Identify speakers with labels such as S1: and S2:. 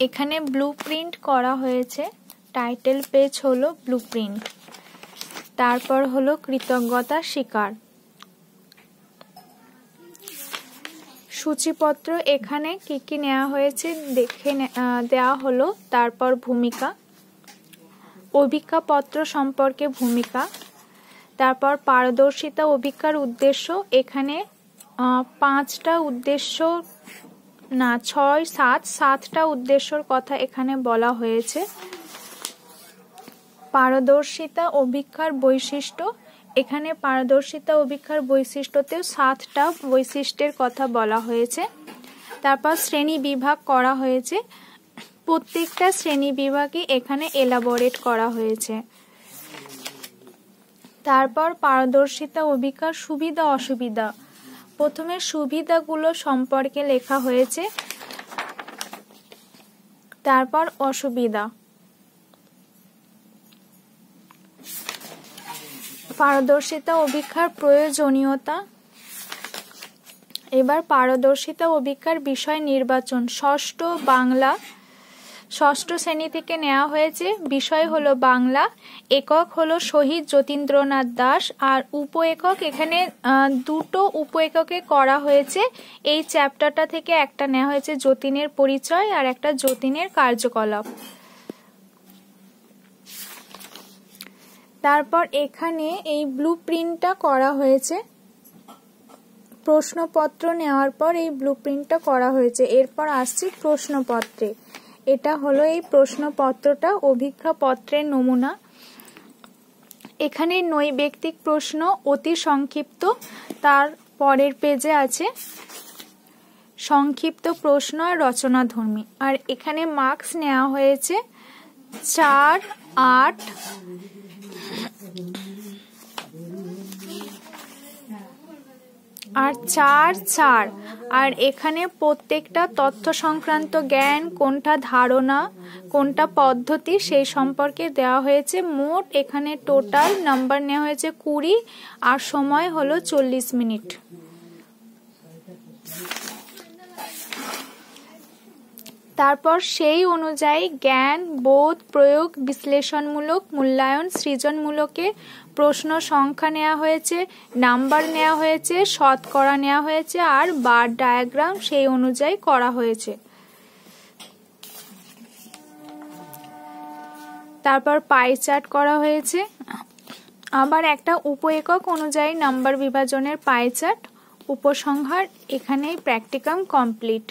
S1: এখানে ব্লুপ্রিন্ট করা হয়েছে, টাইটেল পেজ হলো ব্লুপ্রিন্ট। তারপর হলো কৃতজ্ঞতা স্বীকার। সূচিপত্র এখানে কি কি নেওয়া হয়েছে দেখে দেওয়া হলো। তারপর ভূমিকা, অভিজ্ঞাপত্র সম্পর্কে ভূমিকা। তারপর পারদর্শিতা অভিজ্ঞার উদ্দেশ্য, এখানে 5টা উদ্দেশ্য না 7টা উদ্দেশ্যর কথা এখানে বলা হয়েছে। পারদর্শিতা অভিজ্ঞার বৈশিষ্ট্য, এখানে পারদর্শিতা অভিজ্ঞার বৈশিষ্ট্যতেও 7টা বৈশিষ্ট্যের কথা বলা হয়েছে। তারপর শ্রেণী বিভাগ করা হয়েছে, প্রত্যেকটা শ্রেণী বিভাগই এখানে এলাবোরেট করা হয়েছে। তারপর পারদর্শিতা অভিজ্ঞার সুবিধা অসুবিধা, প্রথমে সুবিধাগুলো সম্পর্কে লেখা হয়েছে, তারপর অসুবিধা। পারদর্শিতা অভিজ্ঞার প্রয়োজনীয়তা। এবার পারদর্শিতা অভিজ্ঞার বিষয় নির্বাচন, ষষ্ঠ বাংলা, ষষ্ঠ শ্রেণী থেকে নেওয়া হয়েছে। বিষয় হলো বাংলা, একক হলো শহীদ যতীন্দ্রনাথ দাস, আর উপ একক এখানে 2টো উপ এককে করা হয়েছে। এই চ্যাপ্টারটা থেকে একটা নেওয়া হয়েছে যতীনের পরিচয় আর একটা যতীনের কার্যকলাপ। তারপর এখানে এই ব্লুপ্রিন্টটা করা হয়েছে, প্রশ্নপত্র নেওয়ার পর এই ব্লুপ্রিন্টটা করা হয়েছে। এরপর আসছি প্রশ্নপত্রে। এটা হলো এই প্রশ্নপত্রটা, অভিজ্ঞাপত্রের নমুনা। এখানে নৈবেক্তিক প্রশ্ন অতি সংক্ষিপ্ত, তার পরের পেজে আছে সংক্ষিপ্ত প্রশ্ন আর রচনাধর্মী। আর এখানে মার্কস নেওয়া হয়েছে 4, 8, আর 4, 4। আর এখানে প্রত্যেকটা তথ্য সংক্রান্ত জ্ঞান, কোনটা ধারণা, কোনটা পদ্ধতি, সেই সম্পর্কে দেওয়া হয়েছে। মোট এখানে টোটাল নাম্বার নেওয়া হয়েছে 20 আর সময় হলো 40 মিনিট। তারপর সেই অনুযায়ী জ্ঞান, বোধ, প্রয়োগ, বিশ্লেষণমূলক, মূল্যায়ন, সৃজনমূলকে প্রশ্ন সংখ্যা নেওয়া হয়েছে, নাম্বার নেওয়া হয়েছে, শতকরা নেওয়া হয়েছে, আর বার ডায়াগ্রাম সেই অনুযায়ী করা হয়েছে। তারপর পাই চার্ট করা হয়েছে, আবার একটা উপ একক অনুযায়ী নাম্বার বিভাজনের পাই চার্ট। উপসংহার, এখানেই প্র্যাকটিকাম কমপ্লিট।